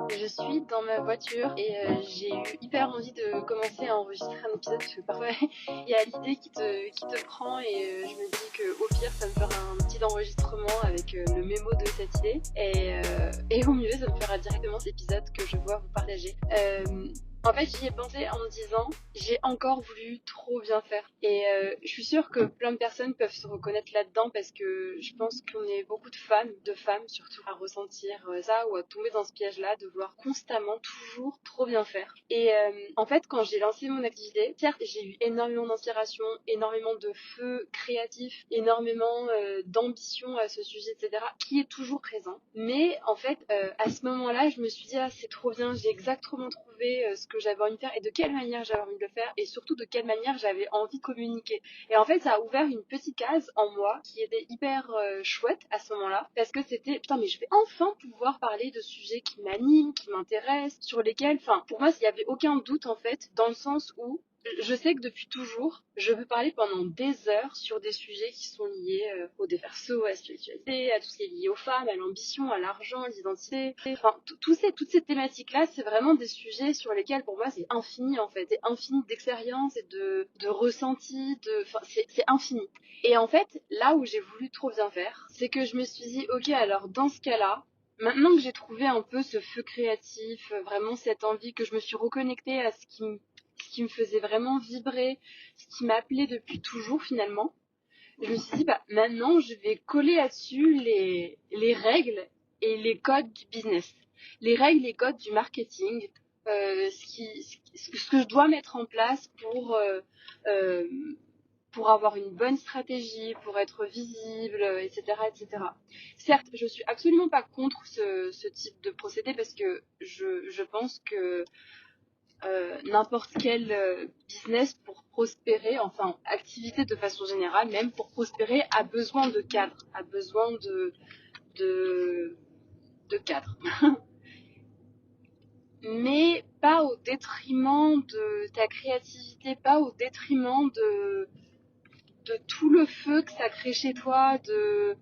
Je suis dans ma voiture et j'ai eu hyper envie de commencer à enregistrer un épisode parce que parfois il y a l'idée qui te prend et je me dis que au pire ça me fera un petit enregistrement avec le mémo de cette idée et au mieux ça me fera directement cet épisode que je vois vous partager. En fait, j'y ai pensé en me disant, j'ai encore voulu trop bien faire. Et je suis sûre que plein de personnes peuvent se reconnaître là-dedans parce que je pense qu'on est beaucoup de femmes surtout, à ressentir ça ou à tomber dans ce piège-là de vouloir constamment, toujours trop bien faire. Et en fait, quand j'ai lancé mon activité, certes, j'ai eu énormément d'inspiration, énormément de feu créatif, énormément d'ambition à ce sujet, etc., qui est toujours présent. Mais en fait, à ce moment-là, je me suis dit, ah, c'est trop bien, j'ai exactement trouvé ce que j'avais envie de faire et de quelle manière j'avais envie de le faire et surtout de quelle manière j'avais envie de communiquer. Et en fait, ça a ouvert une petite case en moi qui était hyper chouette à ce moment-là parce que c'était, putain, mais je vais enfin pouvoir parler de sujets qui m'animent, qui m'intéressent, sur lesquels, enfin, pour moi, il n'y avait aucun doute en fait, dans le sens où je sais que depuis toujours, je peux parler pendant des heures sur des sujets qui sont liés au déverso, à la spiritualité, à tout ce qui est lié aux femmes, à l'ambition, à l'argent, à l'identité. Enfin, toutes ces thématiques-là, c'est vraiment des sujets sur lesquels, pour moi, c'est infini en fait. C'est infini d'expérience et de ressenti, enfin, c'est infini. Et en fait, là où j'ai voulu trop bien faire, c'est que je me suis dit, ok, alors dans ce cas-là, maintenant que j'ai trouvé un peu ce feu créatif, vraiment cette envie, que je me suis reconnectée à ce qui me faisait vraiment vibrer, ce qui m'appelait depuis toujours finalement, je me suis dit, bah, maintenant je vais coller là-dessus les règles et les codes du business. Les règles, les codes du marketing, ce que je dois mettre en place euh, pour avoir une bonne stratégie, pour être visible, etc., etc. Certes, je suis absolument pas contre ce type de procédé parce que je pense que n'importe quel business pour prospérer, enfin activité de façon générale, même pour prospérer, a besoin de cadre, a besoin de, de cadre. Mais pas au détriment de ta créativité, pas au détriment de tout le feu que ça crée chez toi, de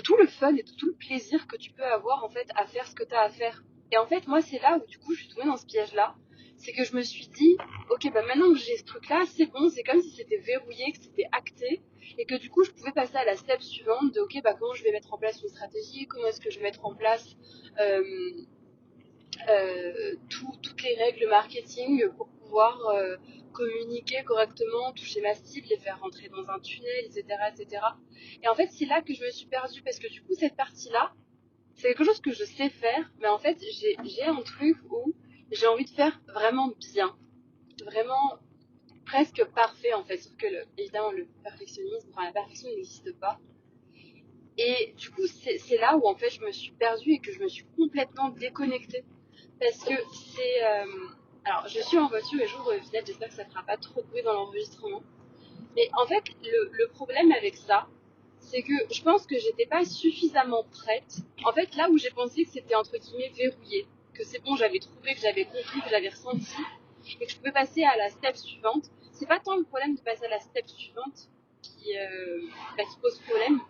tout le fun et de tout le plaisir que tu peux avoir en fait à faire ce que tu as à faire. Et en fait, moi, c'est là où du coup je suis tombée dans ce piège-là. C'est que je me suis dit, ok, bah maintenant que j'ai ce truc-là, c'est bon, c'est comme si c'était verrouillé, que c'était acté, et que du coup je pouvais passer à la step suivante de, ok, bah comment je vais mettre en place une stratégie, comment est-ce que je vais mettre en place euh, toutes les règles marketing pour pouvoir communiquer correctement, toucher ma cible, les faire rentrer dans un tunnel, etc., etc. Et en fait, c'est là que je me suis perdue parce que du coup, cette partie-là, c'est quelque chose que je sais faire, mais en fait, j'ai un truc où j'ai envie de faire vraiment bien, vraiment presque parfait en fait, sauf que évidemment le perfectionnisme, enfin la perfection n'existe pas. Et du coup, c'est là où en fait je me suis perdue et que je me suis complètement déconnectée. Parce que c'est. Alors, je suis en voiture et j'ouvre le fenêtre, j'espère que ça ne fera pas trop de bruit dans l'enregistrement. Mais en fait, le problème avec ça, c'est que je pense que j'étais pas suffisamment prête. En fait, là où j'ai pensé que c'était entre guillemets verrouillé, que c'est bon, j'avais trouvé, que j'avais compris, que j'avais ressenti, et que je pouvais passer à la step suivante, c'est pas tant le problème de passer à la step suivante qui pose problème,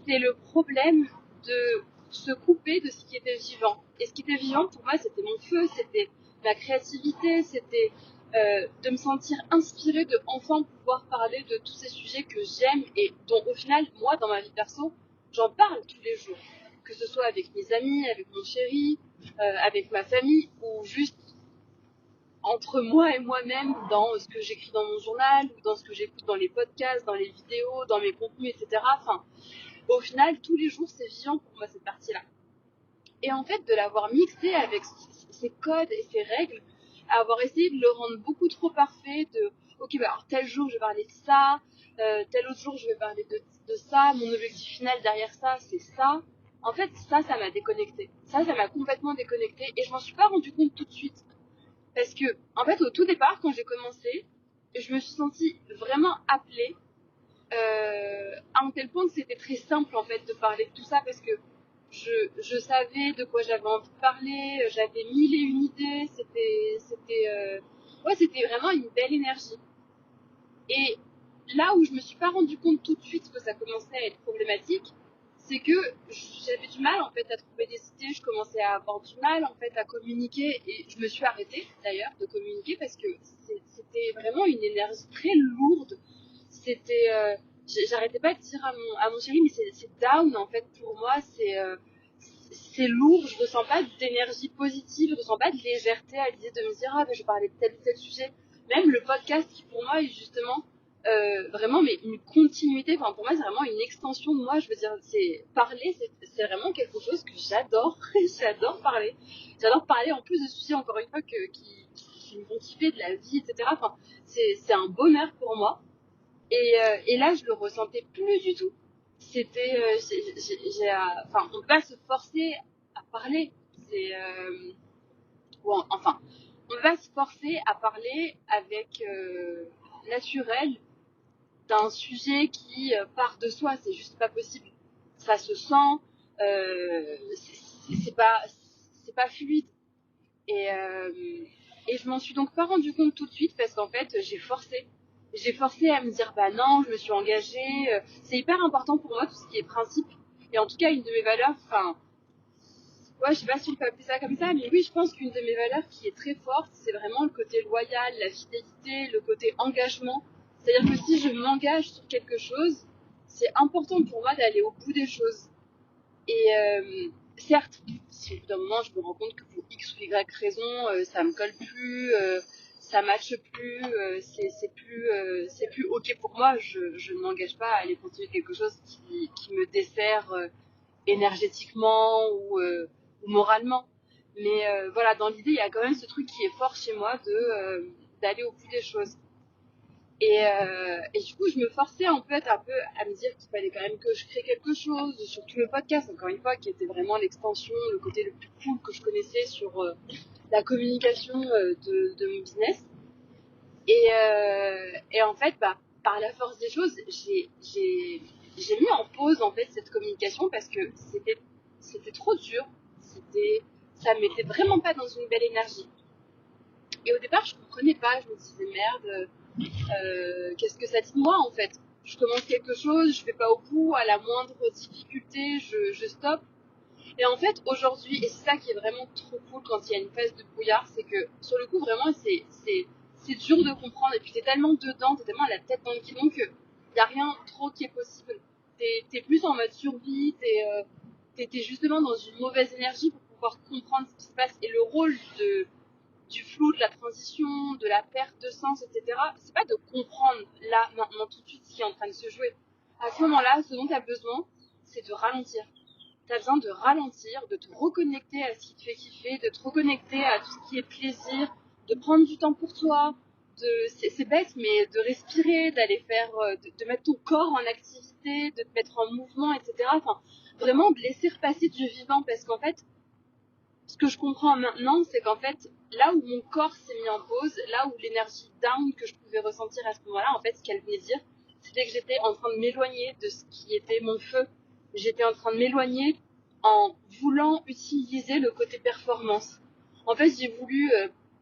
c'est le problème de se couper de ce qui était vivant. Et ce qui était vivant, pour moi, c'était mon feu, c'était ma créativité, c'était de me sentir inspirée de enfin pouvoir parler de tous ces sujets que j'aime et dont, au final, moi, dans ma vie perso, j'en parle tous les jours. Que ce soit avec mes amis, avec mon chéri, avec ma famille, ou juste entre moi et moi-même dans ce que j'écris dans mon journal, ou dans ce que j'écoute dans les podcasts, dans les vidéos, dans mes contenus, etc. Enfin, au final, tous les jours, c'est vivant pour moi, cette partie-là. Et en fait, de l'avoir mixé avec ces codes et ces règles, avoir essayé de le rendre beaucoup trop parfait, ok, bah alors tel jour, je vais parler de ça, tel autre jour, je vais parler de ça, mon objectif final derrière ça, c'est ça. En fait, ça m'a déconnecté. Ça m'a complètement déconnecté et je m'en suis pas rendu compte tout de suite. Parce que, en fait, au tout départ, quand j'ai commencé, je me suis sentie vraiment appelée à un tel point que c'était très simple en fait de parler de tout ça parce que je savais de quoi j'avais envie de parler, j'avais mille et une idées, c'était vraiment une belle énergie. Et là où je me suis pas rendu compte tout de suite que ça commençait à être problématique, c'est que j'avais du mal en fait à trouver des idées, je commençais à avoir du mal en fait à communiquer et je me suis arrêtée d'ailleurs de communiquer parce que c'était vraiment une énergie très lourde. C'était, j'arrêtais pas de dire à mon chéri, mais c'est down en fait pour moi, c'est lourd, je ressens pas d'énergie positive, je ressens pas de légèreté à l'idée de me dire ah ben je vais parler de tel ou tel sujet. Même le podcast qui pour moi est justement vraiment mais une continuité, enfin pour moi c'est vraiment une extension de moi, je veux dire c'est parler, c'est vraiment quelque chose que j'adore, j'adore parler en plus de sujets encore une fois qui me font kiffer de la vie, etc. Enfin c'est un bonheur pour moi et là je le ressentais plus du tout. C'était enfin on peut pas se forcer à parler, c'est bon, enfin on va se forcer à parler avec naturel d'un sujet qui part de soi, c'est juste pas possible. Ça se sent, c'est pas fluide. Et, euh, et je m'en suis donc pas rendu compte tout de suite parce qu'en fait j'ai forcé. J'ai forcé à me dire bah non, je me suis engagée. C'est hyper important pour moi tout ce qui est principe. Et en tout cas une de mes valeurs, enfin ouais, je sais pas si on peut appeler ça comme ça, mais oui, je pense qu'une de mes valeurs qui est très forte, c'est vraiment le côté loyal, la fidélité, le côté engagement. C'est-à-dire que si je m'engage sur quelque chose, c'est important pour moi d'aller au bout des choses. Et certes, si au bout d'un moment je me rends compte que pour X ou Y raison, ça me colle plus, ça matche plus, c'est plus ok pour moi, je ne m'engage pas à aller continuer quelque chose qui me dessert énergétiquement ou moralement. Mais voilà, dans l'idée, il y a quand même ce truc qui est fort chez moi d'aller au bout des choses. Et du coup, je me forçais en fait un peu à me dire qu'il fallait quand même que je crée quelque chose, surtout le podcast, encore une fois, qui était vraiment l'extension, le côté le plus cool que je connaissais sur la communication de mon business. Et en fait, bah, par la force des choses, j'ai mis en pause en fait cette communication parce que c'était trop dur, ça me mettait vraiment pas dans une belle énergie. Et au départ, je comprenais pas, je me disais merde, qu'est-ce que ça dit de moi en fait? Je commence quelque chose, je vais pas au bout, à la moindre difficulté, je stoppe. Et en fait, aujourd'hui, et c'est ça qui est vraiment trop cool quand il y a une phase de brouillard, c'est que sur le coup, vraiment, c'est dur de comprendre. Et puis t'es tellement dedans, t'es tellement la tête dans le guidon que y a rien trop qui est possible. T'es plus en mode survie, t'es justement dans une mauvaise énergie pour pouvoir comprendre ce qui se passe. Et le rôle du flou, de la transition, de la perte de sens, etc., c'est pas de comprendre là, maintenant, tout de suite ce qui est en train de se jouer. À ce moment-là, ce dont tu as besoin, c'est de ralentir. Tu as besoin de ralentir, de te reconnecter à ce qui te fait kiffer, de te reconnecter à tout ce qui est plaisir, de prendre du temps pour toi, c'est bête, mais de respirer, d'aller faire, de mettre ton corps en activité, de te mettre en mouvement, etc. Enfin, vraiment de laisser repasser du vivant parce qu'en fait, ce que je comprends maintenant, c'est qu'en fait, là où mon corps s'est mis en pause, là où l'énergie down que je pouvais ressentir à ce moment-là, en fait, ce qu'elle voulait dire, c'était que j'étais en train de m'éloigner de ce qui était mon feu. J'étais en train de m'éloigner en voulant utiliser le côté performance. En fait, j'ai voulu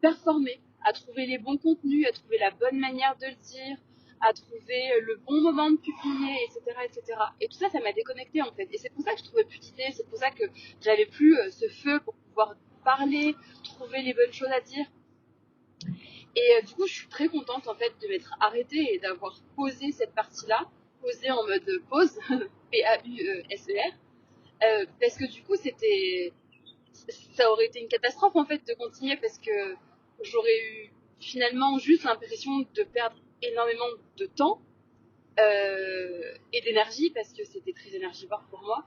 performer, à trouver les bons contenus, à trouver la bonne manière de le dire, à trouver le bon moment de publier, etc., etc. Et tout ça, ça m'a déconnectée en fait. Et c'est pour ça que je trouvais plus d'idées, c'est pour ça que j'avais plus ce feu pour pouvoir parler, trouver les bonnes choses à dire. Et du coup, je suis très contente en fait de m'être arrêtée et d'avoir posé cette partie-là, posé en mode pause, P-A-U-S-E-R, parce que du coup, ça aurait été une catastrophe en fait de continuer parce que j'aurais eu finalement juste l'impression de perdre énormément de temps et d'énergie parce que c'était très énergivore pour moi.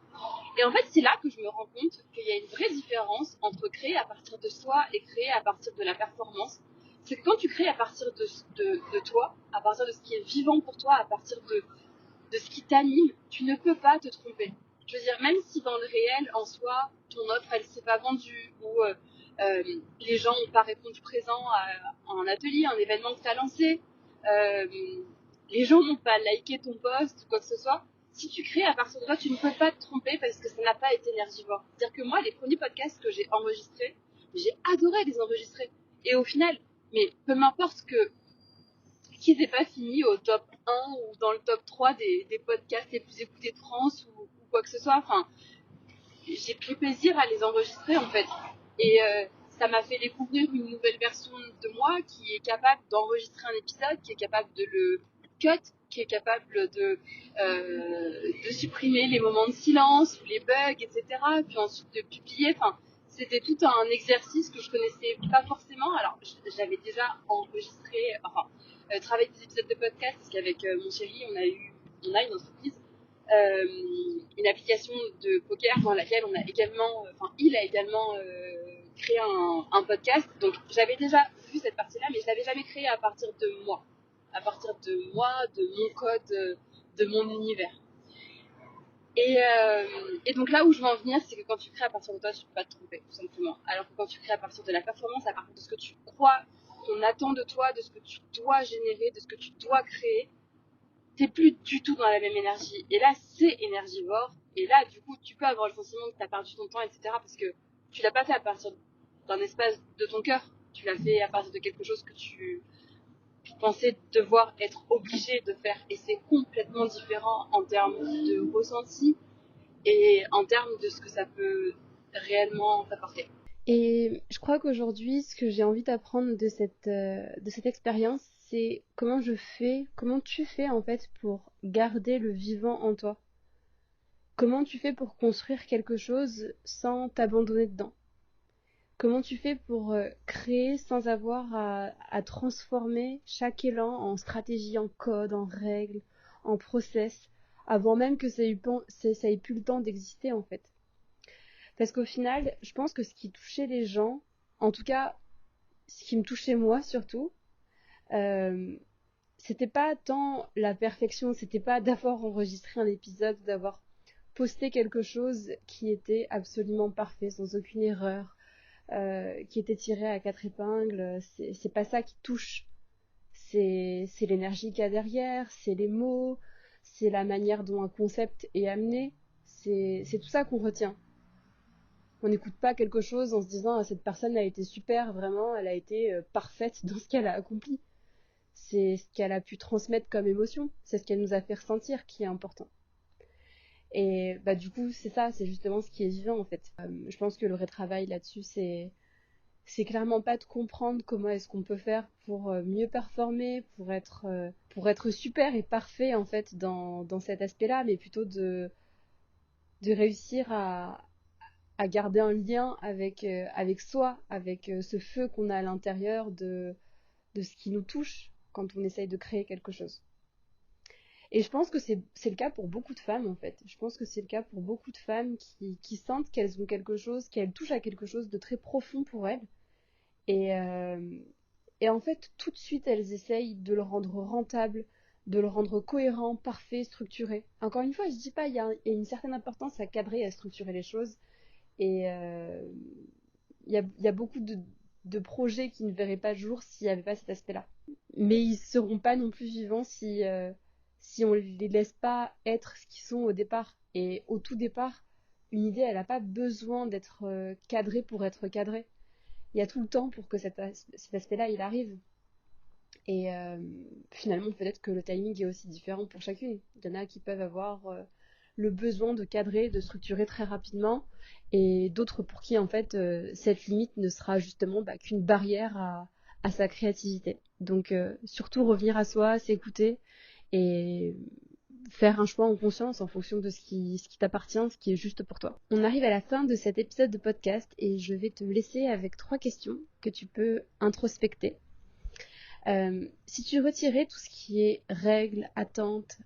Et en fait, c'est là que je me rends compte qu'il y a une vraie différence entre créer à partir de soi et créer à partir de la performance. C'est que quand tu crées à partir de toi, à partir de ce qui est vivant pour toi, à partir de ce qui t'anime, tu ne peux pas te tromper. Je veux dire, même si dans le réel, en soi, ton offre, elle s'est pas vendue, ou les gens n'ont pas répondu présent à un atelier, un événement que tu as lancé, euh, les gens n'ont pas liké ton post, ou quoi que ce soit, si tu crées à partir de toi, tu ne peux pas te tromper parce que ça n'a pas été énergivore. C'est-à-dire que moi, les premiers podcasts que j'ai enregistrés, j'ai adoré les enregistrer. Et au final, mais peu m'importe qu'ils n'aient pas fini au top 1 ou dans le top 3 des podcasts les plus écoutés de France ou quoi que ce soit. Enfin, j'ai pris plaisir à les enregistrer en fait. Et ça m'a fait découvrir une nouvelle version de moi qui est capable d'enregistrer un épisode, qui est capable de le cut, qui est capable de supprimer les moments de silence, les bugs, etc. Puis ensuite de publier. Enfin, c'était tout un exercice que je connaissais pas forcément. Alors, j'avais déjà enregistré, travaillé des épisodes de podcast parce qu'avec mon chéri, on a une entreprise, une application de poker dans laquelle il a également créé un podcast. Donc j'avais déjà vu cette partie-là, mais je l'avais jamais créée à partir de moi, de mon code, de mon univers. Et donc là où je veux en venir, c'est que quand tu crées à partir de toi, tu peux pas te tromper, tout simplement. Alors que quand tu crées à partir de la performance, à partir de ce que tu crois, qu'on attend de toi, de ce que tu dois générer, de ce que tu dois créer, t'es plus du tout dans la même énergie. Et là, c'est énergivore. Et là, du coup, tu peux avoir le sentiment que t'as perdu ton temps, etc. Parce que tu l'as pas fait à partir d'un espace de ton cœur. Tu l'as fait à partir de quelque chose que tu pensais devoir être obligé de faire. Et c'est complètement différent en termes de ressenti et en termes de ce que ça peut réellement t'apporter. Et je crois qu'aujourd'hui, ce que j'ai envie d'apprendre de cette expérience, c'est comment tu fais en fait pour garder le vivant en toi. Comment tu fais pour construire quelque chose sans t'abandonner dedans. Comment tu fais pour créer sans avoir à transformer chaque élan en stratégie, en code, en règles, en process, avant même que ça ait plus le temps d'exister en fait. Parce qu'au final, je pense que ce qui touchait les gens, en tout cas ce qui me touchait moi surtout, euh, c'était pas tant la perfection, c'était pas d'avoir enregistré un épisode, d'avoir posté quelque chose qui était absolument parfait, sans aucune erreur, qui était tiré à quatre épingles. C'est pas ça qui touche. C'est l'énergie qu'il y a derrière, c'est les mots, c'est la manière dont un concept est amené. C'est tout ça qu'on retient. On n'écoute pas quelque chose en se disant cette personne a été super, vraiment, elle a été parfaite dans ce qu'elle a accompli. C'est ce qu'elle a pu transmettre comme émotion, c'est ce qu'elle nous a fait ressentir qui est important. Et bah du coup, c'est ça, c'est justement ce qui est vivant en fait. Je pense que le vrai travail là-dessus, c'est clairement pas de comprendre comment est-ce qu'on peut faire pour mieux performer, pour être super et parfait en fait dans cet aspect-là, mais plutôt de réussir à garder un lien avec soi, avec ce feu qu'on a à l'intérieur de ce qui nous touche quand on essaye de créer quelque chose. Et je pense que c'est le cas pour beaucoup de femmes en fait. Je pense que c'est le cas pour beaucoup de femmes qui sentent qu'elles ont quelque chose, qu'elles touchent à quelque chose de très profond pour elles. Et, euh, et en fait, tout de suite, elles essayent de le rendre rentable, de le rendre cohérent, parfait, structuré. Encore une fois, je dis pas, il y a une certaine importance à cadrer et à structurer les choses. Et il y a beaucoup de projets qui ne verraient pas le jour s'il n'y avait pas cet aspect-là. Mais ils ne seront pas non plus vivants si on ne les laisse pas être ce qu'ils sont au départ. Et au tout départ, une idée, elle n'a pas besoin d'être cadrée pour être cadrée. Il y a tout le temps pour que cet aspect-là, il arrive. Et finalement, peut-être que le timing est aussi différent pour chacune. Il y en a qui peuvent avoir le besoin de cadrer, de structurer très rapidement, et d'autres pour qui, en fait, cette limite ne sera justement qu'une barrière à sa créativité. Donc, surtout revenir à soi, s'écouter et faire un choix en conscience en fonction de ce qui t'appartient, ce qui est juste pour toi. On arrive à la fin de cet épisode de podcast et je vais te laisser avec 3 questions que tu peux introspecter. Si tu retirais tout ce qui est règles, attentes,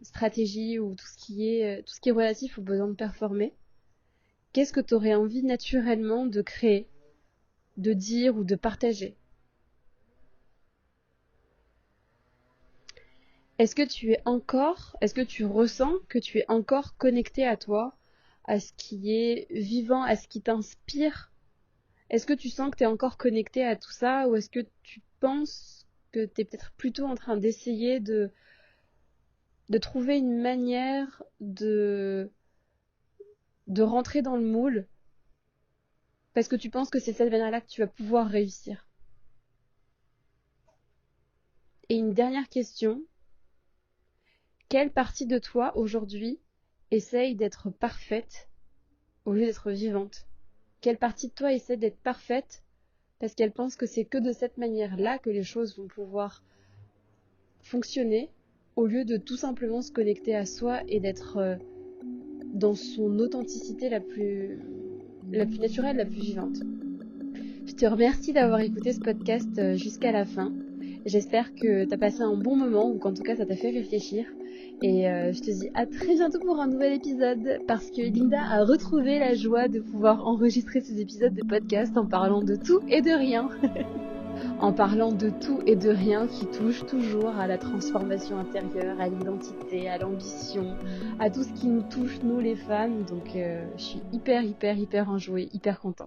stratégie ou tout ce qui est relatif au besoin de performer, qu'est-ce que tu aurais envie naturellement de créer, de dire ou de partager? Est-ce que tu ressens que tu es encore connecté à toi, à ce qui est vivant, à ce qui t'inspire? Est-ce que tu sens que tu es encore connecté à tout ça ou est-ce que tu penses que tu es peut-être plutôt en train d'essayer de trouver une manière de rentrer dans le moule parce que tu penses que c'est cette manière-là que tu vas pouvoir réussir? Et une dernière question, quelle partie de toi aujourd'hui essaye d'être parfaite au lieu d'être vivante? Quelle partie de toi essaie d'être parfaite parce qu'elle pense que c'est que de cette manière-là que les choses vont pouvoir fonctionner, au lieu de tout simplement se connecter à soi et d'être dans son authenticité la plus naturelle, la plus vivante. Je te remercie d'avoir écouté ce podcast jusqu'à la fin. J'espère que tu as passé un bon moment ou qu'en tout cas ça t'a fait réfléchir. Et je te dis à très bientôt pour un nouvel épisode parce que Linda a retrouvé la joie de pouvoir enregistrer ces épisodes de podcast en parlant de tout et de rien. En parlant de tout et de rien qui touche toujours à la transformation intérieure, à l'identité, à l'ambition, à tout ce qui nous touche nous les femmes. Donc je suis hyper enjouée, hyper contente.